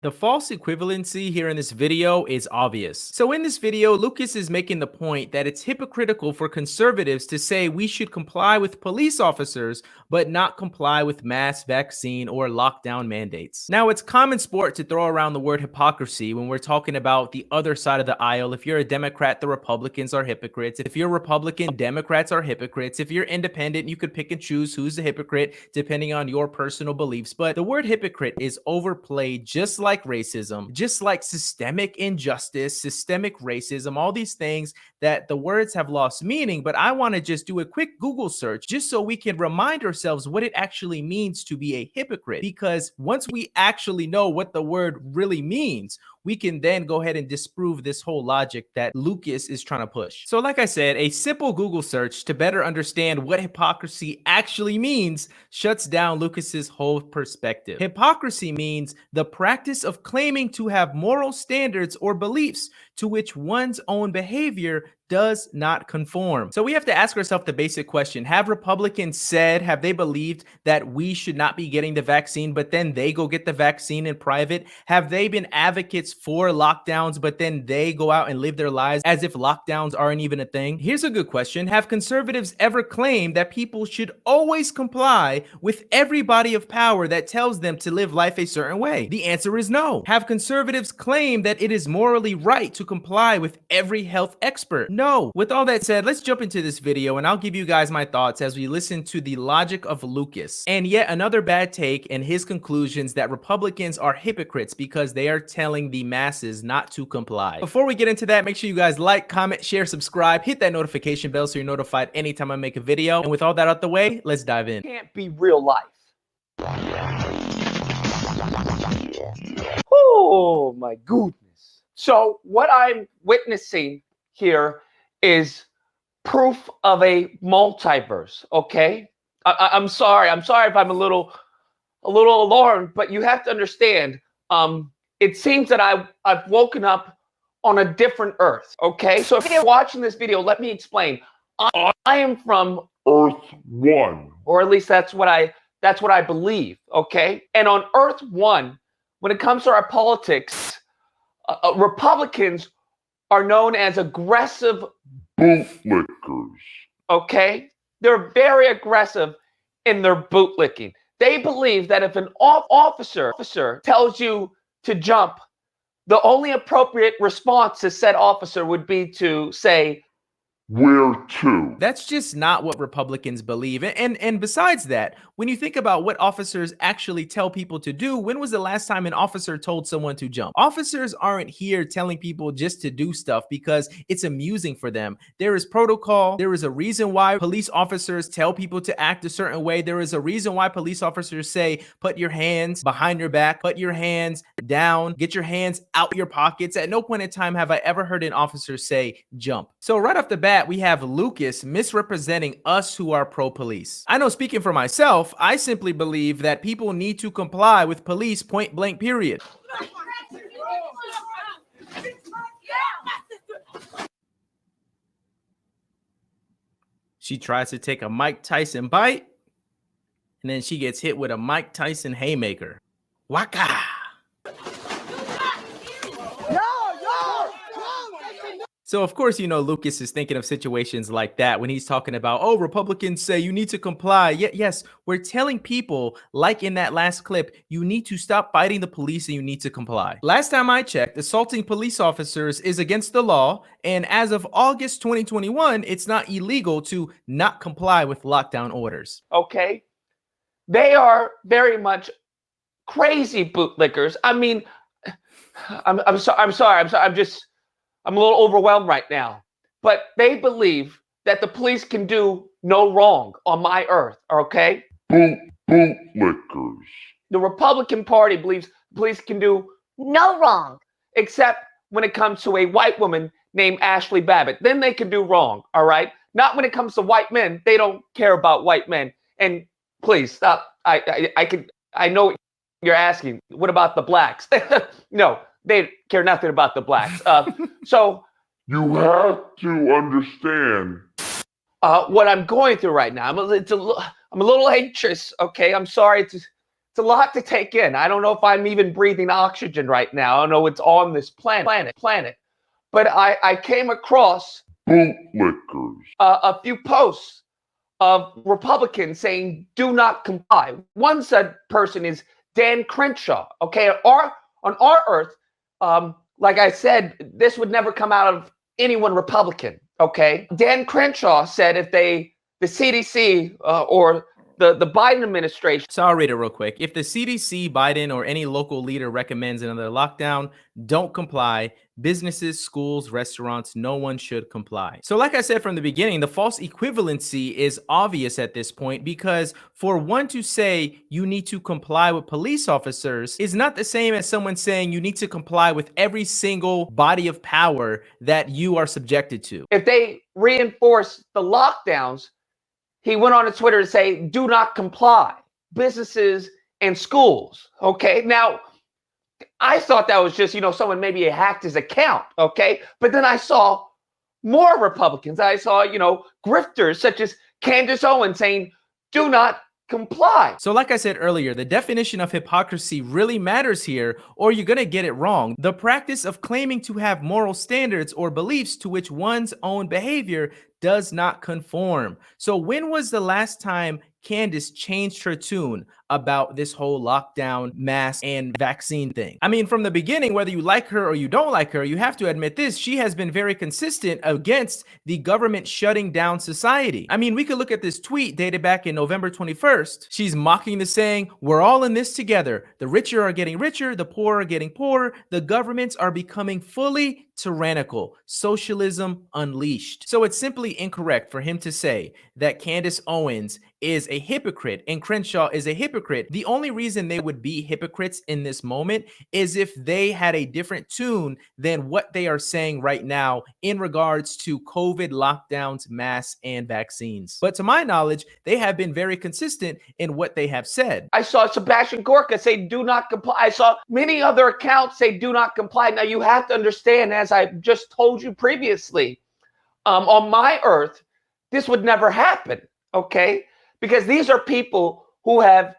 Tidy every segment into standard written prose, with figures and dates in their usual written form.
The false equivalency here in this video is obvious. So in this video, Lucas is making the point that it's hypocritical for conservatives to say we should comply with police officers, but not comply with mass vaccine or lockdown mandates. Now, it's common sport to throw around the word hypocrisy when we're talking about the other side of the aisle. If you're a Democrat, the Republicans are hypocrites. If you're Republican, Democrats are hypocrites. If you're independent, you could pick and choose who's a hypocrite depending on your personal beliefs. But the word hypocrite is overplayed, just like racism, just like systemic injustice, systemic racism, all these things that the words have lost meaning. But I want to just do a quick Google search just so we can remind ourselves what it actually means to be a hypocrite. Because once we actually know what the word really means, we can then go ahead and disprove this whole logic that Lucas is trying to push. So like I said, a simple Google search to better understand what hypocrisy actually means shuts down Lucas's whole perspective. Hypocrisy means the practice of claiming to have moral standards or beliefs to which one's own behavior does not conform. So we have to ask ourselves the basic question: have Republicans said, have they believed that we should not be getting the vaccine, but then they go get the vaccine in private? Have they been advocates for lockdowns, but then they go out and live their lives as if lockdowns aren't even a thing? Here's a good question. Have conservatives ever claimed that people should always comply with every body of power that tells them to live life a certain way? The answer is no. Have conservatives claimed that it is morally right to comply with every health expert? No. With all that said, let's jump into this video and I'll give you guys my thoughts as we listen to the logic of Lucas and yet another bad take and his conclusions that Republicans are hypocrites because they are telling the masses not to comply. Before we get into that, make sure you guys like, comment, share, subscribe, hit that notification bell so you're notified anytime I make a video. And with all that out the way, let's dive in. Can't be real life. Oh my goodness. So what I'm witnessing here is proof of a multiverse. Okay, I'm sorry if I'm a little alarmed, but you have to understand. It seems that I've woken up on a different Earth. Okay, so if you're watching this video, let me explain. I am from Earth 1, or at least that's what I believe. Okay, and on Earth 1, when it comes to our politics, Republicans are known as aggressive bootlickers. Okay, they're very aggressive in their bootlicking. They believe that if an officer tells you to jump, the only appropriate response to said officer would be to say, "Where to?" That's just not what Republicans believe. And besides that, when you think about what officers actually tell people to do, when was the last time an officer told someone to jump? Officers aren't here telling people just to do stuff because it's amusing for them. There is protocol. There is a reason why police officers tell people to act a certain way. There is a reason why police officers say, put your hands behind your back, put your hands down, get your hands out your pockets. At no point in time have I ever heard an officer say jump. So right off the bat, we have Lucas misrepresenting us who are pro-police. I know, speaking for myself, I simply believe that people need to comply with police point blank, period. She tries to take a Mike Tyson bite, and then she gets hit with a Mike Tyson haymaker. Waka! So of course, you know, Lucas is thinking of situations like that when he's talking about, oh, Republicans say you need to comply. Yes, we're telling people, like in that last clip, you need to stop fighting the police and you need to comply. Last time I checked, assaulting police officers is against the law. And as of August 2021, it's not illegal to not comply with lockdown orders. Okay, they are very much crazy bootlickers. I mean, I'm sorry. I'm a little overwhelmed right now, but they believe that the police can do no wrong on my Earth, okay? Bootlickers. The Republican Party believes the police can do no wrong, except when it comes to a white woman named Ashley Babbitt. Then they can do wrong, all right? Not when it comes to white men. They don't care about white men. And please stop. I know you're asking, what about the blacks? No. They care nothing about the blacks. So you have to understand what I'm going through right now. I'm a little anxious. Okay, I'm sorry It's a lot to take in. I don't know if I'm even breathing oxygen right now. I don't know what's on this planet. But I came across bootlickers, a few posts of Republicans saying, do not comply. One said person is Dan Crenshaw. Okay, on our earth, like I said, this would never come out of anyone Republican. Okay, Dan Crenshaw said if the CDC or the Biden administration. So I'll read it real quick. If the CDC, Biden, or any local leader recommends another lockdown, don't comply. Businesses, schools, restaurants, no one should comply. So like I said from the beginning, the false equivalency is obvious at this point, because for one to say you need to comply with police officers is not the same as someone saying you need to comply with every single body of power that you are subjected to. If they reinforce the lockdowns, he went on to Twitter to say, do not comply, businesses and schools. Okay, now I thought that was just, someone maybe hacked his account. Okay, but then I saw more Republicans. I saw, grifters such as Candace Owens saying, do not comply. So like I said earlier, the definition of hypocrisy really matters here, or you're going to get it wrong. The practice of claiming to have moral standards or beliefs to which one's own behavior does not conform. So when was the last time Candace changed her tune about this whole lockdown, mask, and vaccine thing? I mean, from the beginning, whether you like her or you don't like her, you have to admit this, she has been very consistent against the government shutting down society. I mean, we could look at this tweet dated back in November 21st. She's mocking the saying, we're all in this together. The richer are getting richer, the poor are getting poorer, the governments are becoming fully tyrannical, socialism unleashed. So it's simply incorrect for him to say that Candace Owens is a hypocrite and Crenshaw is a hypocrite. The only reason they would be hypocrites in this moment is if they had a different tune than what they are saying right now in regards to COVID lockdowns, masks, and vaccines. But to my knowledge, they have been very consistent in what they have said. I saw Sebastian Gorka say, do not comply. I saw many other accounts say, do not comply. Now, you have to understand, as I just told you previously, on my earth, this would never happen, okay? Because these are people who have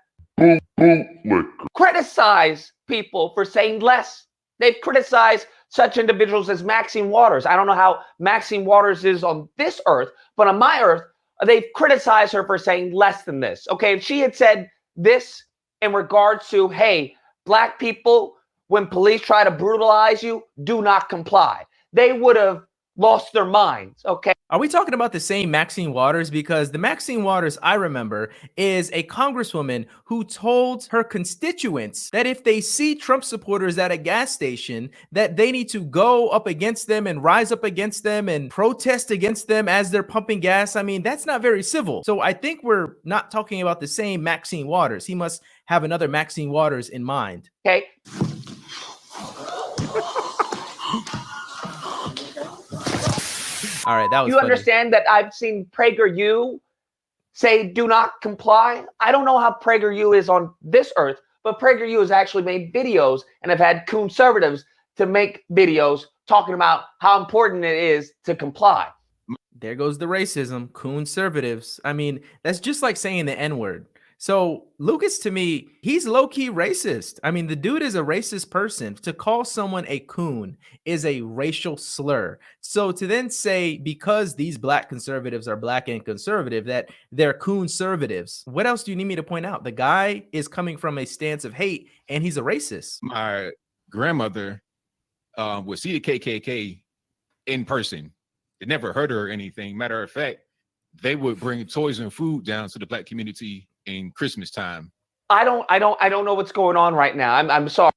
criticized people for saying less. They've criticized such individuals as Maxine Waters. I don't know how Maxine Waters is on this earth, but on my earth, they've criticized her for saying less than this. Okay, if she had said this in regards to, hey, black people, when police try to brutalize you, do not comply, they would have lost their minds, okay? Are we talking about the same Maxine Waters? Because the Maxine Waters I remember is a congresswoman who told her constituents that if they see Trump supporters at a gas station, that they need to go up against them and rise up against them and protest against them as they're pumping gas. I mean, that's not very civil. So I think we're not talking about the same Maxine Waters. He must have another Maxine Waters in mind. Okay. All right, that was You funny. understand that I've seen PragerU say do not comply? I don't know how PragerU is on this earth, but PragerU has actually made videos and have had conservatives to make videos talking about how important it is to comply. There goes the racism, conservatives. I mean, that's just like saying the N-word. So Lucas, to me, he's low-key racist. I mean, the dude is a racist person. To call someone a coon is a racial slur. So to then say, because these black conservatives are black and conservative, that they're conservatives, what else do you need me to point out? The guy is coming from a stance of hate, and he's a racist. My grandmother would see the KKK in person. They never heard her or anything. Matter of fact, they would bring toys and food down to the black community in Christmas time. I don't know what's going on right now. I'm sorry.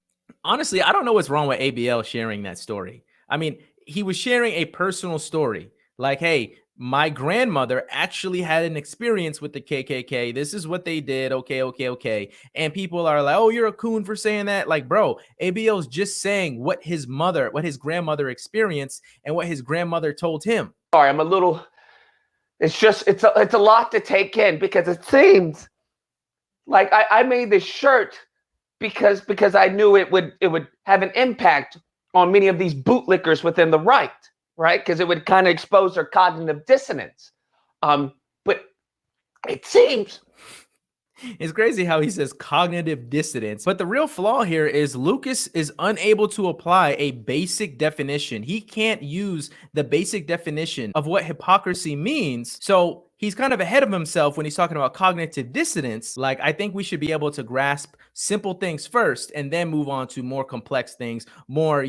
Honestly, I don't know what's wrong with ABL sharing that story. I mean, he was sharing a personal story. Like, hey, my grandmother actually had an experience with the KKK. This is what they did. Okay. And people are like, oh, you're a coon for saying that. Like, bro, ABL's just saying what his grandmother experienced and what his grandmother told him. Sorry, I'm a little, it's a lot to take in, because it seems like I made this shirt because I knew it would have an impact on many of these bootlickers within the right? Because it would kind of expose their cognitive dissonance. But it seems It's crazy how he says cognitive dissonance, but the real flaw here is Lucas is unable to apply a basic definition. He can't use the basic definition of what hypocrisy means. So he's kind of ahead of himself when he's talking about cognitive dissonance. Like, I think we should be able to grasp simple things first and then move on to more complex things, more,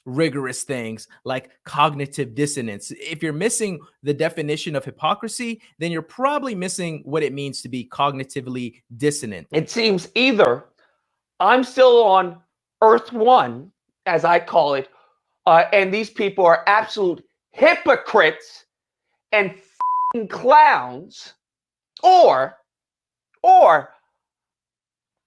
rigorous things like cognitive dissonance. If you're missing the definition of hypocrisy, then you're probably missing what it means to be cognitively dissonant. It seems either I'm still on Earth One, as I call it, and these people are absolute hypocrites and clowns, or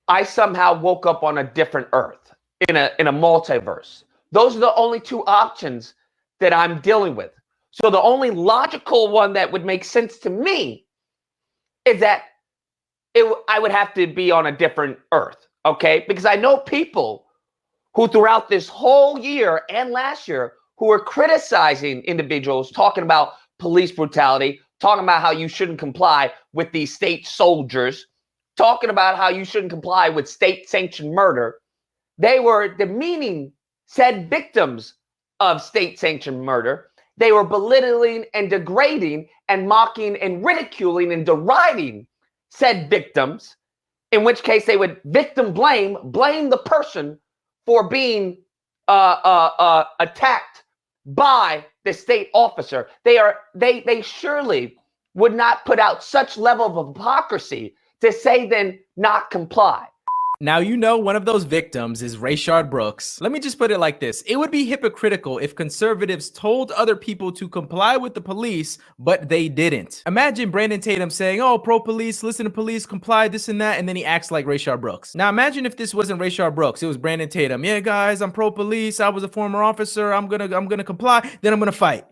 I somehow woke up on a different Earth in a multiverse. Those are the only two options that I'm dealing with. So the only logical one that would make sense to me is that I would have to be on a different Earth, okay? Because I know people who throughout this whole year and last year who are criticizing individuals, talking about police brutality, talking about how you shouldn't comply with these state soldiers, talking about how you shouldn't comply with state-sanctioned murder. They were demeaning said victims of state-sanctioned murder. They were belittling and degrading and mocking and ridiculing and deriding said victims, in which case they would victim blame the person for being attacked by the state officer. They surely would not put out such level of hypocrisy to say then not comply. Now, one of those victims is Rayshard Brooks. Let me just put it like this. It would be hypocritical if conservatives told other people to comply with the police, but they didn't. Imagine Brandon Tatum saying, oh, pro-police, listen to police, comply, this and that, and then he acts like Rayshard Brooks. Now, imagine if this wasn't Rayshard Brooks, it was Brandon Tatum. Yeah, guys, I'm pro-police, I was a former officer, I'm gonna comply, then I'm gonna fight.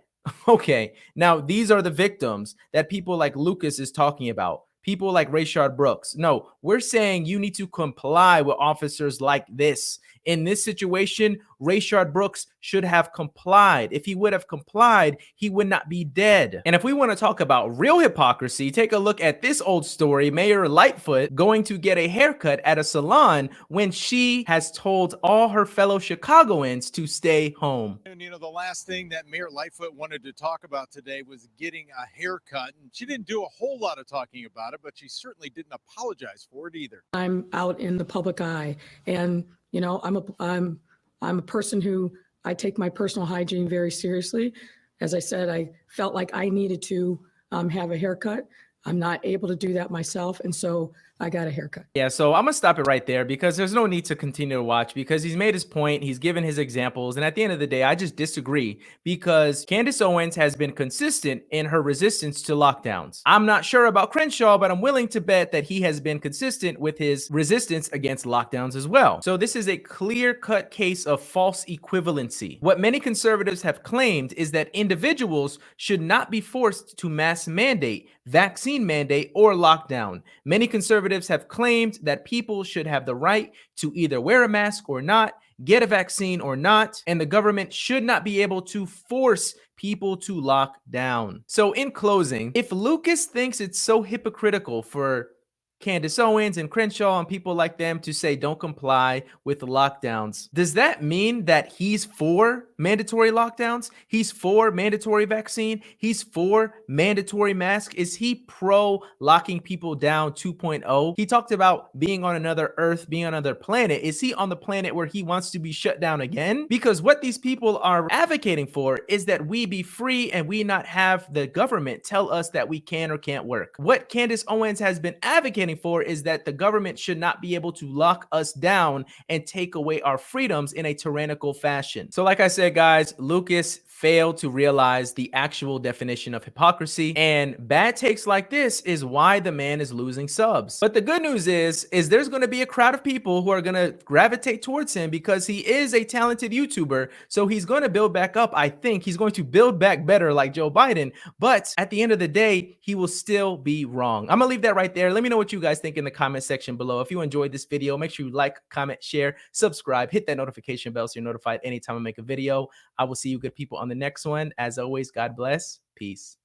Okay, now these are the victims that people like Lucas is talking about. People like Rayshard Brooks. No, we're saying you need to comply with officers like this. In this situation, Rayshard Brooks should have complied. If he would have complied, he would not be dead. And if we want to talk about real hypocrisy, take a look at this old story. Mayor Lightfoot going to get a haircut at a salon when she has told all her fellow Chicagoans to stay home. And the last thing that Mayor Lightfoot wanted to talk about today was getting a haircut. And she didn't do a whole lot of talking about it, but she certainly didn't apologize for it either. I'm out in the public eye, and I'm a person who I take my personal hygiene very seriously. As I said, I felt like I needed to have a haircut. I'm not able to do that myself, and so I got a haircut. Yeah, so I'm gonna stop it right there because there's no need to continue to watch because he's made his point, he's given his examples, and at the end of the day, I just disagree because Candace Owens has been consistent in her resistance to lockdowns. I'm not sure about Crenshaw, but I'm willing to bet that he has been consistent with his resistance against lockdowns as well. So this is a clear-cut case of false equivalency. What many conservatives have claimed is that individuals should not be forced to mass mandate, vaccine mandate, or lockdown. Many conservatives have claimed that people should have the right to either wear a mask or not, get a vaccine or not, and the government should not be able to force people to lock down. So in closing, if Lucas thinks it's so hypocritical for Candace Owens and Crenshaw and people like them to say don't comply with the lockdowns, does that mean that he's for mandatory lockdowns? He's for mandatory vaccine? He's for mandatory mask? Is he pro locking people down 2.0? He talked about being on another Earth, being on another planet. Is he on the planet where he wants to be shut down again? Because what these people are advocating for is that we be free and we not have the government tell us that we can or can't work. What Candace Owens has been advocating for is that the government should not be able to lock us down and take away our freedoms in a tyrannical fashion. So like I said, guys, Lucas failed to realize the actual definition of hypocrisy, and bad takes like this is why the man is losing subs. But the good news is there's going to be a crowd of people who are going to gravitate towards him because he is a talented YouTuber. So he's going to build back up. I think he's going to build back better like Joe Biden, but at the end of the day, he will still be wrong. I'm gonna leave that right there. Let me know what you guys think in the comment section below. If you enjoyed this video, make sure you like, comment, share, subscribe, hit that notification bell so you're notified anytime I make a video. I will see you good people on the next one. As always, God bless. Peace.